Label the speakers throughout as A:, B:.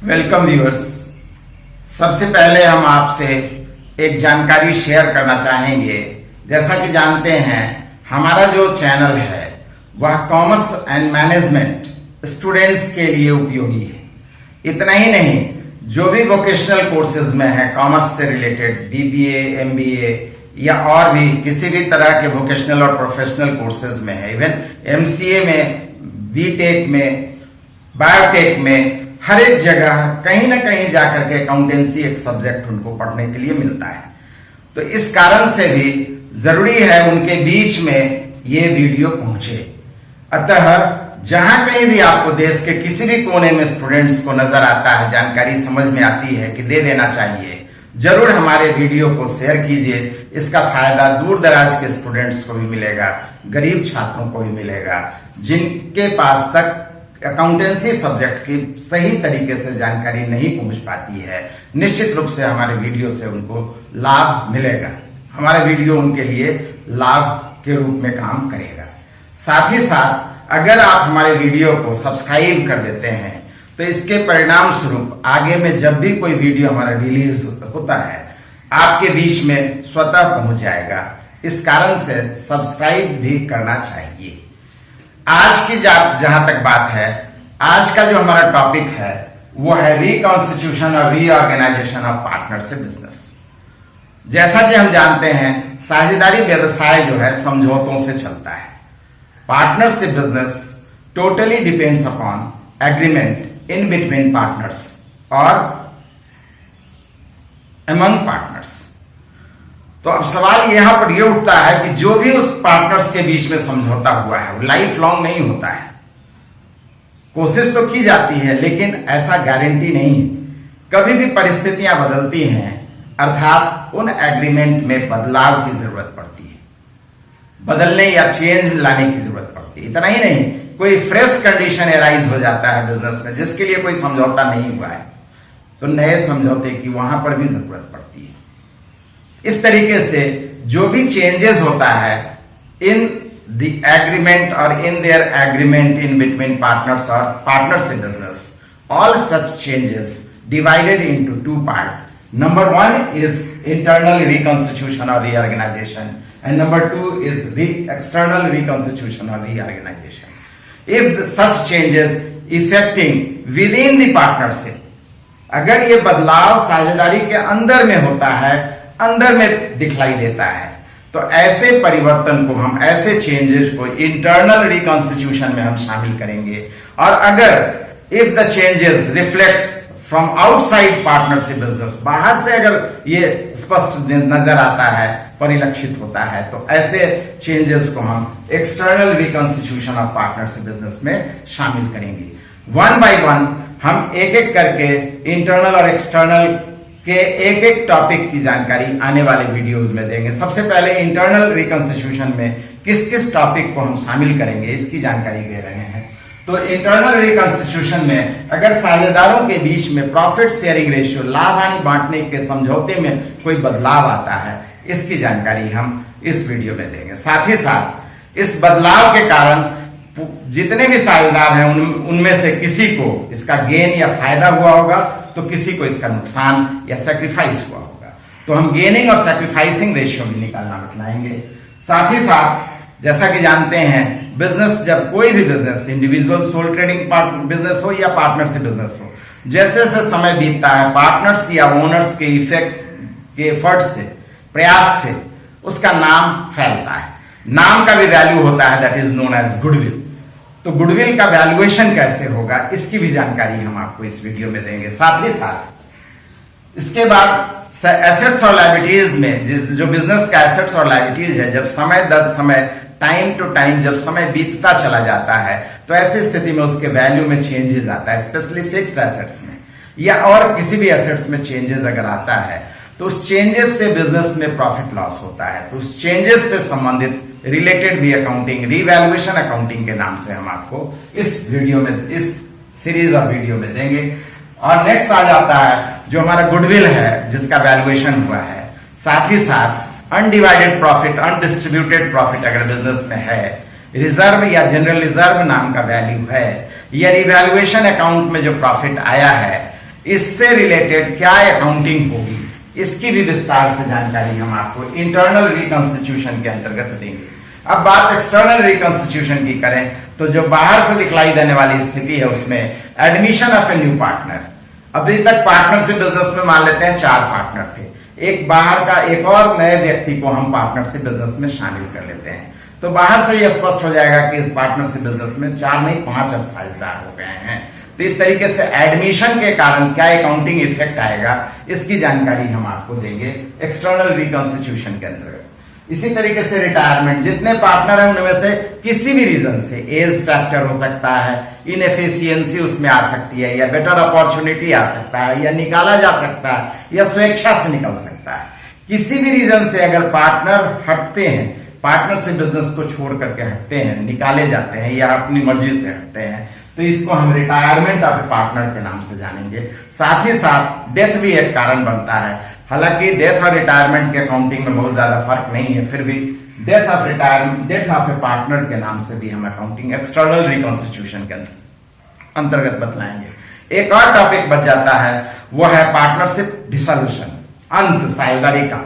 A: Welcome viewers. सबसे पहले हम आपसे एक जानकारी शेयर करना चाहेंगे। जैसा कि जानते हैं हमारा जो चैनल है वह कॉमर्स एंड मैनेजमेंट स्टूडेंट्स के लिए उपयोगी है। इतना ही नहीं, जो भी वोकेशनल कोर्सेज में है कॉमर्स से रिलेटेड बीबीए, एमबीए या और भी किसी भी तरह के वोकेशनल और प्रोफेशनल कोर्सेज में है, इवन एमसीए में, बीटेक में, बायोटेक में, हर एक जगह कहीं ना कहीं जाकर के अकाउंटेंसी एक सब्जेक्ट उनको पढ़ने के लिए मिलता है। तो इस कारण से भी जरूरी है उनके बीच में ये वीडियो पहुंचे। अतः जहां कहीं भी आपको देश के किसी भी कोने में स्टूडेंट्स को नजर आता है, जानकारी समझ में आती है कि दे देना चाहिए, जरूर हमारे वीडियो को शेयर कीजिए। इसका फायदा दूर दराज के स्टूडेंट्स को भी मिलेगा, गरीब छात्रों को भी मिलेगा, जिनके पास तक अकाउंटेंसी सब्जेक्ट की सही तरीके से जानकारी नहीं पहुंच पाती है। निश्चित रूप से हमारे वीडियो से उनको लाभ मिलेगा। हमारा वीडियो उनके लिए लाभ के रूप में काम करेगा। साथ ही साथ अगर आप हमारे वीडियो को सब्सक्राइब कर देते हैं तो इसके परिणाम स्वरूप आगे में जब भी कोई वीडियो हमारा रिलीज होता है आपके बीच में स्वतः पहुंच जाएगा। इस कारण से सब्सक्राइब भी करना चाहिए। आज की जहां तक बात है, आज का जो हमारा टॉपिक है वो है रिकॉन्स्टिट्यूशन और रीऑर्गेनाइजेशन ऑफ पार्टनरशिप बिजनेस। जैसा कि हम जानते हैं साझेदारी व्यवसाय जो है समझौतों से चलता है। Partnership business totally depends upon agreement in between partners और अमंग पार्टनर्स। तो अब सवाल यहां पर यह उठता है कि जो भी उस पार्टनर्स के बीच में समझौता हुआ है वो लाइफ लॉन्ग नहीं होता है। कोशिश तो की जाती है लेकिन ऐसा गारंटी नहीं है। कभी भी परिस्थितियां बदलती हैं, अर्थात उन एग्रीमेंट में बदलाव की जरूरत पड़ती है, बदलने या चेंज लाने की जरूरत पड़ती है। इतना ही नहीं, कोई फ्रेश कंडीशन एराइज हो जाता है बिजनेस में जिसके लिए कोई समझौता नहीं हुआ है, तो नए समझौते की वहां पर भी जरूरत पड़ती है। इस तरीके से जो भी चेंजेस होता है इन द एग्रीमेंट और in their agreement in between partners और partnership business, all such changes divided into two part. Number one is internal reconstitution और reorganisation and number two is external reconstitution और reorganisation. If such changes affecting within the partnership, अगर ये बदलाव साझेदारी के अंदर में होता है, अंदर में दिखलाई देता है, तो ऐसे परिवर्तन को हम, ऐसे चेंजेस को इंटरनल रिकॉन्स्टिट्यूशन में हम शामिल करेंगे। और अगर if the changes reflects from outside partnership business, बाहर से अगर ये स्पष्ट नजर आता है, परिलक्षित होता है, तो ऐसे चेंजेस को हम external reconstitution of partnership business में शामिल करेंगे। वन बाय वन हम एक एक करके इंटरनल और एक्सटर्नल के एक एक टॉपिक की जानकारी आने वाले वीडियोस में देंगे। सबसे पहले इंटरनल रिकॉन्स्टिट्यूशन में किस किस टॉपिक को हम शामिल करेंगे इसकी जानकारी दे रहे हैं। तो इंटरनल रिकॉन्स्टिट्यूशन में अगर साझेदारों के बीच में प्रॉफिट शेयरिंग रेशियो, लाभ हानि बांटने के समझौते में कोई बदलाव आता है, इसकी जानकारी हम इस वीडियो में देंगे। साथ ही साथ इस बदलाव के कारण जितने भी साझेदार हैं उनमें से किसी को इसका गेन या फायदा हुआ होगा, तो किसी को इसका नुकसान या सैक्रिफाइस हुआ होगा। तो हम गेनिंग और सैक्रिफाइसिंग रेशियो भी निकालना बतलाएंगे। साथ ही साथ जैसा कि जानते हैं बिजनेस, जब कोई भी business, individual sole trading business हो या पार्टनरशिप बिजनेस हो, जैसे जैसे समय बीतता है पार्टनर्स या ओनर्स के इफेक्ट के एफर्ट से, प्रयास से उसका नाम फैलता है। नाम का भी वैल्यू होता है, that is known as goodwill. तो गुडविल का वैल्यूएशन कैसे होगा इसकी भी जानकारी हम आपको इस वीडियो में देंगे। साथ ही साथ इसके बाद एसेट्स और लायबिलिटीज में, जो बिजनेस का एसेट्स और लायबिलिटीज है, जब समय दर समय, टाइम टू टाइम जब समय बीतता चला जाता है, तो ऐसी स्थिति में उसके वैल्यू में चेंजेस आता है, स्पेशली फिक्स्ड एसेट्स में या और किसी भी एसेट्स में चेंजेस अगर आता है तो उस चेंजेस से बिजनेस में प्रॉफिट लॉस होता है। तो उस चेंजेस से संबंधित रिलेटेड भी अकाउंटिंग, रिवैल्यूएशन अकाउंटिंग के नाम से हम आपको इस वीडियो में, इस सीरीज ऑफ वीडियो में देंगे। और नेक्स्ट आ जाता है जो हमारा गुडविल है जिसका वैल्यूएशन हुआ है। साथ ही साथ अनडिवाइडेड प्रॉफिट, अनडिस्ट्रीब्यूटेड प्रॉफिट अगर बिजनेस में है, रिजर्व या जनरल रिजर्व नाम का वैल्यू है, या रिवैल्यूएशन अकाउंट में जो प्रॉफिट आया है, इससे रिलेटेड क्या अकाउंटिंग होगी, इसकी भी विस्तार से जानकारी हम आपको इंटरनल रिकंस्टिट्यूशन के अंतर्गत देंगे। अब बात एक्सटर्नल रिकंस्टिट्यूशन की करें तो जो बाहर से दिखलाई देने वाली स्थिति है उसमें admission of a new partner. अभी तक पार्टनरशिप बिजनेस में मान लेते हैं 4 पार्टनर थे, एक बाहर का एक और नए व्यक्ति को हम पार्टनरशिप बिजनेस में शामिल कर लेते हैं, तो बाहर से यह स्पष्ट हो जाएगा कि इस पार्टनरशिप बिजनेस में 4 नहीं 5 अब साझेदार हो गए हैं। तो इस तरीके से एडमिशन के कारण क्या अकाउंटिंग इफेक्ट आएगा, इसकी जानकारी हम आपको देंगे एक्सटर्नल रिकंस्टिट्यूशन के अंतर्गत। इसी तरीके से रिटायरमेंट, जितने पार्टनर हैं उनमें से किसी भी रीजन से एज फैक्टर हो सकता है, इनएफिशिएंसी उसमें आ सकती है, या बेटर अपॉर्चुनिटी आ सकता है, या निकाला जा सकता है, या स्वेच्छा से निकल सकता है। किसी भी रीजन से अगर पार्टनर हटते हैं, पार्टनर से बिजनेस को छोड़ करके हटते हैं, निकाले जाते हैं या अपनी मर्जी से हटते हैं, तो इसको हम रिटायरमेंट ऑफ ए पार्टनर के नाम से जानेंगे। साथ ही साथ डेथ भी एक कारण बनता है। हालांकि डेथ और रिटायरमेंट के अकाउंटिंग में बहुत ज्यादा फर्क नहीं है, फिर भी death of retirement, death of A partner के नाम से भी हम अकाउंटिंग एक्सटर्नल रिकंस्टिट्यूशन के अंतर्गत बतलाएंगे। एक और टॉपिक बच जाता है, वो है पार्टनरशिप डिसोल्यूशन, अंत साझेदारी का।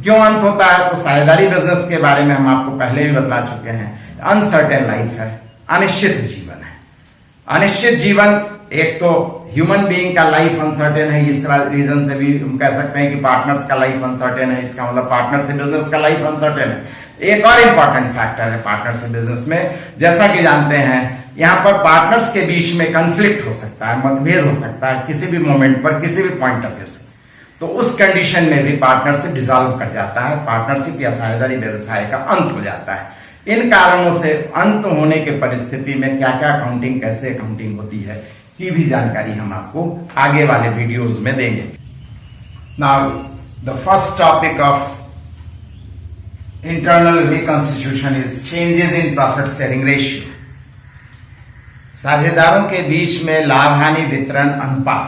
A: क्यों अंत होता है? तो साझेदारी बिजनेस के बारे में हम आपको पहले भी बतला चुके हैं। अनसर्टेन लाइफ है, अनिश्चित जीवन है। अनिश्चित जीवन, एक तो ह्यूमन बीइंग का लाइफ अनसर्टेन है, इस रीजन से भी हम कह सकते हैं कि पार्टनर्स का लाइफ अनसर्टेन है, इसका मतलब पार्टनरशिप बिजनेस का लाइफ अनसर्टेन है। एक और इंपॉर्टेंट फैक्टर है पार्टनरशिप बिजनेस में, जैसा कि जानते हैं यहां पर पार्टनर्स के बीच में कंफ्लिक्ट हो सकता है, मतभेद हो सकता है किसी भी मोमेंट पर, किसी भी पॉइंट ऑफ व्यू से। तो उस कंडीशन में भी पार्टनरशिप डिसॉल्व कर जाता है, पार्टनरशिप या साझेदारी व्यवसाय का अंत हो जाता है। इन कारणों से अंत होने के परिस्थिति में क्या क्या अकाउंटिंग, कैसे अकाउंटिंग होती है की भी जानकारी हम आपको आगे वाले वीडियोस में देंगे। Now the first topic of internal reconstitution is changes in profit sharing ratio. साझेदारों के बीच में लाभ हानि वितरण अनुपात,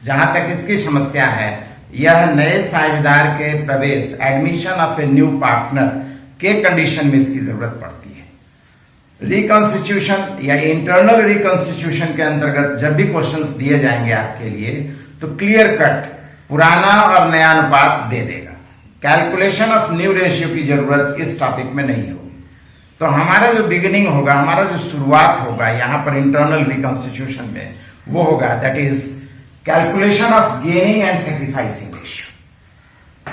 A: जहां तक इसकी समस्या है, यह नए साझेदार के प्रवेश, admission of a new partner के कंडीशन में इसकी जरूरत पड़ती है। रिकंस्टिट्यूशन या इंटरनल रिकंस्टिट्यूशन के अंतर्गत जब भी क्वेश्चंस दिए जाएंगे आपके लिए, तो क्लियर कट पुराना और नया अनुपात दे देगा। कैलकुलेशन ऑफ न्यू रेशियो की जरूरत इस टॉपिक में नहीं होगी। तो हमारा जो बिगिनिंग होगा, हमारा जो शुरुआत होगा यहां पर इंटरनल रिकंस्टिट्यूशन में, वो होगा that is calculation of gaining and sacrificing ratio.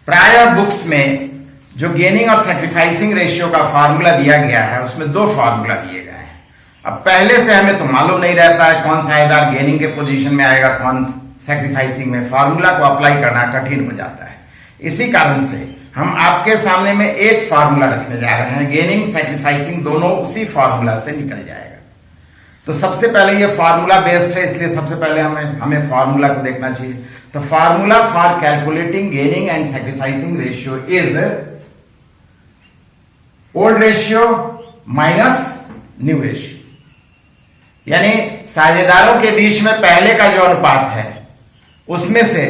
A: प्राय बुक्स में जो गेनिंग और सैक्रिफाइसिंग रेशियो का फॉर्मूला दिया गया है, उसमें 2 फॉर्मूला दिए गए हैं। अब पहले से हमें तो मालूम नहीं रहता है कौन साझेदार गेनिंग के पोजीशन में आएगा, कौन सैक्रिफाइसिंग में। फॉर्मूला को अप्लाई करना कठिन हो जाता है। इसी कारण से हम आपके सामने में एक फॉर्मूला रखने जा रहे हैं, गेनिंग सैक्रिफाइसिंग दोनों उसी फॉर्मूला से निकल जाएगा। तो सबसे पहले ये फॉर्मूला बेस्ड है, इसलिए सबसे पहले हमें फॉर्मूला को देखना चाहिए। तो formula for calculating gaining and sacrificing ratio is old ratio minus new ratio. यानी साझेदारों के बीच में पहले का जो अनुपात है, उसमें से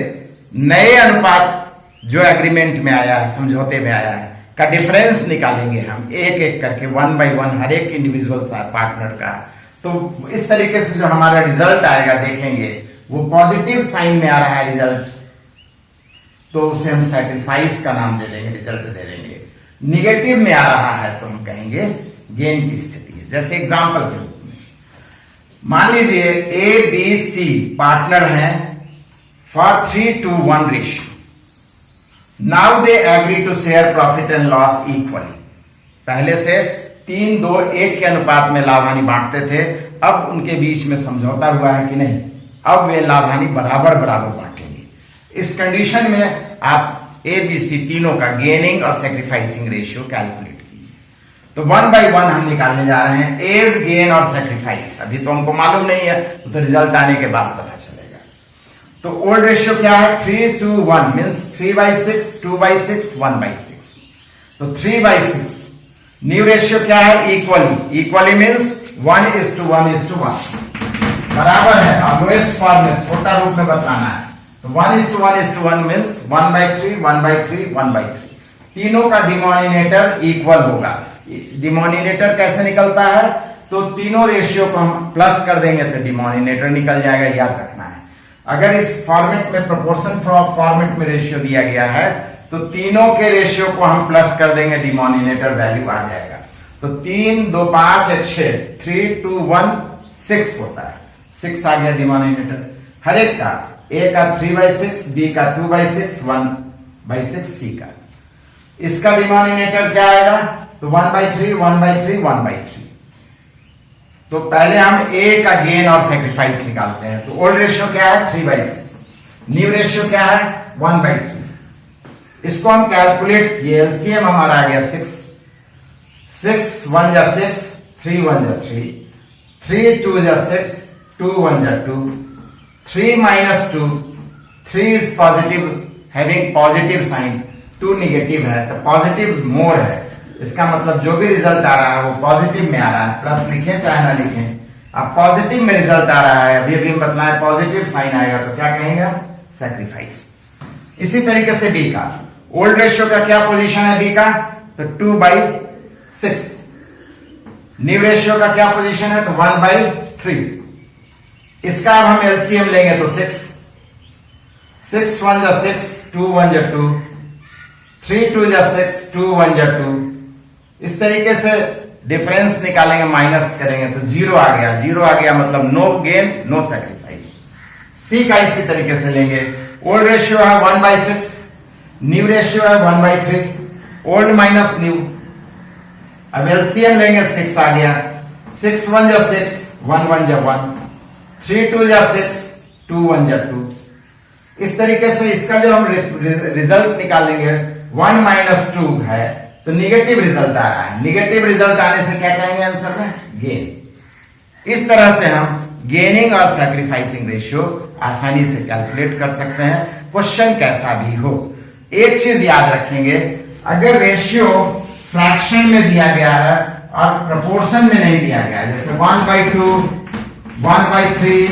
A: नए अनुपात जो एग्रीमेंट में आया है, समझौते में आया है, का डिफरेंस निकालेंगे हम एक एक करके, 1 by 1 हर एक इंडिविजुअल पार्टनर का। तो इस तरीके से जो हमारा रिजल्ट आएगा, देखेंगे वो पॉजिटिव साइन में आ रहा है रिजल्ट, तो उसे हम सैक्रिफाइस का नाम दे देंगे, रिजल्ट दे देंगे। निगेटिव में आ रहा है तो हम कहेंगे गेन की स्थिति है। जैसे एग्जांपल के रूप में मान लीजिए ए बी सी पार्टनर हैं for 3:1 ratio. Now they agree to share profit and loss equally. पहले से 3:2:1 के अनुपात में लाभ हानि बांटते थे, अब उनके बीच में समझौता हुआ है कि नहीं, अब वे लाभ हानि बराबर बराबर बांटेंगे। इस कंडीशन में आप ए बी सी तीनों का गेनिंग और सैक्रिफाइसिंग रेशियो कैलकुलेट कीजिए। तो 1 by 1 हम निकालने जा रहे हैं, एज, गेन और सैक्रिफाइस। अभी तो हमको मालूम नहीं है, तो रिजल्ट आने के बाद पता चलेगा। तो ओल्ड रेशियो क्या है? 3:1 मीन्स 3/6, 2/6, 1/6। तो 3/6। न्यू रेशियो क्या है? इक्वली। इक्वली मीन्स 1:1:1 बराबर है, और लोएस्ट फॉर्म में छोटा रूप में बताना है। तो 1:1:1 मीन्स 1/3, 1/3, 1/3। तीनों का डिनोमिनेटर इक्वल होगा। डिनोमिनेटर कैसे निकलता है? तो तीनों रेशियो को हम प्लस कर देंगे तो डिनोमिनेटर निकल जाएगा, याद रखना है। अगर इस फॉर्मेट में प्रोपोर्शन फॉर्मेट में रेशियो दिया गया है तो तीनों के रेशियो को हम प्लस कर देंगे, डिनोमिनेटर वैल्यू आ जाएगा। तो 3 2 5 6, 3 2 1 6 होता है, 6 आ गया डिनोमिनेटर हर एक का। ए का 3/6, बी का 2/6, 1/6 सी का। इसका डिनोमिनेटर क्या आएगा? तो 1/3 1/3 1/3। तो पहले हम ए का गेन और सेक्रीफाइस निकालते हैं। तो ओल्ड रेशियो क्या है? 3/6। न्यू रेशियो क्या है? 1/3। इसको हम कैलकुलेट किए, एलसीएम हमारा आ गया 6 1 जा 6, 3 1 जा 3, 3 2 जा 6, 2 1 जा 2, 3 minus 2, 3 is positive, having positive sign, 2 negative है तो पॉजिटिव मोर है। इसका मतलब जो भी रिजल्ट आ रहा है वो पॉजिटिव में आ रहा है, प्लस लिखें चाहे ना लिखें। अब पॉजिटिव में रिजल्ट आ रहा है, अभी हम बतलाएं पॉजिटिव साइन आएगा तो क्या कहेंगे? सैक्रिफाइस। इसी तरीके से बी का ओल्ड रेशियो का क्या पोजीशन है? बी का तो 2/6। न्यू रेशियो का क्या पोजीशन है? तो 1/3। इसका अब हम एलसीएम लेंगे तो 6 1 जा 6, 2 1 जा 2, 3 2 जा 6, 2 1 जा 2। इस तरीके से डिफरेंस निकालेंगे, माइनस करेंगे तो 0 आ गया। 0 आ गया मतलब नो गेन नो सैक्रिफाइस। सी का इसी तरीके से लेंगे। ओल्ड रेशियो है 1/6, न्यू रेशियो है 1/3, ओल्ड माइनस न्यू। अब एलसीएम लेंगे, 6 आ गया। 6 1 जा 6, 1 1 जा 1, 3 2 जा 6, 2 1 जा 2। इस तरीके से इसका जो हम रिजल्ट निकालेंगे 1 - 2 है तो निगेटिव रिजल्ट आ रहा है। निगेटिव रिजल्ट आने से क्या कहेंगे आंसर में? गेन। इस तरह से हम गेनिंग और सैक्रिफाइसिंग रेशियो आसानी से कैलकुलेट कर सकते हैं, क्वेश्चन कैसा भी हो। एक चीज याद रखेंगे, अगर रेशियो फ्रैक्शन में दिया गया है और प्रपोर्शन में नहीं दिया गया है, जैसे 1/2 1/3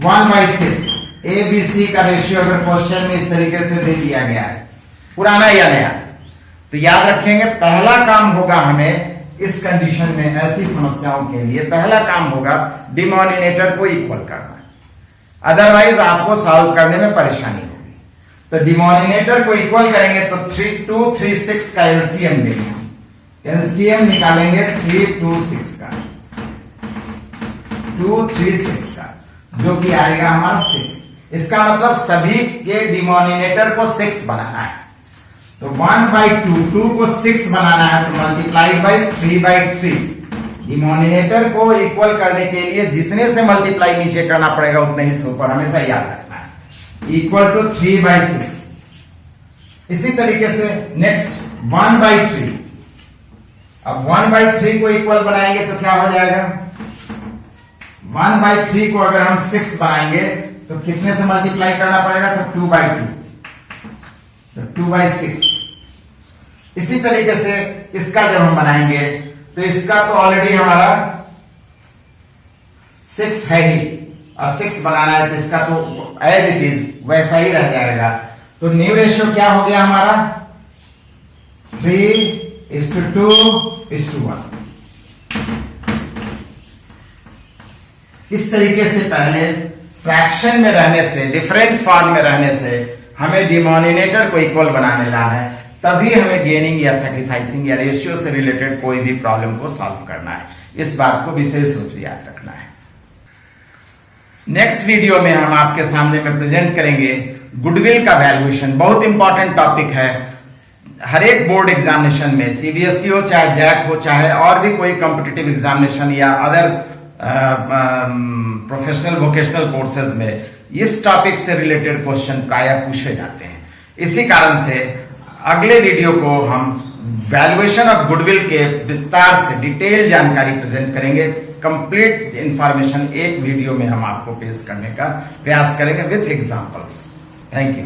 A: 1/6, ए बी सी का रेशियो अगर क्वेश्चन में इस तरीके से दे दिया गया है, पुराना या नया, तो याद रखेंगे पहला काम होगा हमें इस कंडीशन में, ऐसी समस्याओं के लिए पहला काम होगा डिनोमिनेटर को इक्वल करना, अदरवाइज आपको सॉल्व करने में परेशानी होगी। तो डिनोमिनेटर को इक्वल करेंगे तो 3236 का एलसीएम लेंगे, एलसीएम निकालेंगे 326 का, 236 का, जो कि आएगा हमारा 6। इसका मतलब सभी के डिनोमिनेटर को 6 बनाना है। तो 1/2 2 को 6 बनाना है तो मल्टीप्लाइड बाई 3/3। डिनोमिनेटर को इक्वल करने के लिए जितने से मल्टीप्लाई नीचे करना पड़ेगा उतने ही से ऊपर, हमेशा याद रखना है, इक्वल टू 3/6। इसी तरीके से नेक्स्ट 1/3। अब 1/3 को इक्वल बनाएंगे तो क्या हो जाएगा? 1/3 को अगर हम 6 बनाएंगे तो कितने से मल्टीप्लाई करना पड़ेगा? तो 2/2, तो 2/6। इसी तरीके से इसका जब हम बनाएंगे तो इसका तो ऑलरेडी हमारा 6 है ही, और 6 बनाना है तो इसका तो एज इट इज वैसा ही रह जाएगा। तो न्यू रेशियो क्या हो गया हमारा? 3:2:1। इस तरीके से पहले फ्रैक्शन में रहने से, डिफरेंट फॉर्म में रहने से हमें डिनोमिनेटर को इक्वल बना लेना है, तभी हमें गेनिंग या सैक्रिफाइसिंग या रेशियो से रिलेटेड कोई भी प्रॉब्लम को सॉल्व करना है। इस बात को विशेष रूप से याद रखना है। नेक्स्ट वीडियो में हम आपके सामने में प्रेजेंट करेंगे गुडविल का वैल्यूएशन। बहुत इंपॉर्टेंट टॉपिक है, हर एक बोर्ड एग्जामिनेशन में, सीबीएसई हो चाहे जैक हो चाहे और भी कोई कॉम्पिटिटिव एग्जामिनेशन या अदर प्रोफेशनल वोकेशनल कोर्सेज में इस टॉपिक से रिलेटेड क्वेश्चन प्रायः पूछे जाते हैं। इसी कारण से अगले वीडियो को हम वैल्यूएशन ऑफ गुडविल के विस्तार से डिटेल जानकारी प्रेजेंट करेंगे। कंप्लीट इंफॉर्मेशन एक वीडियो में हम आपको पेश करने का प्रयास करेंगे विथ एग्जांपल्स। Thank you.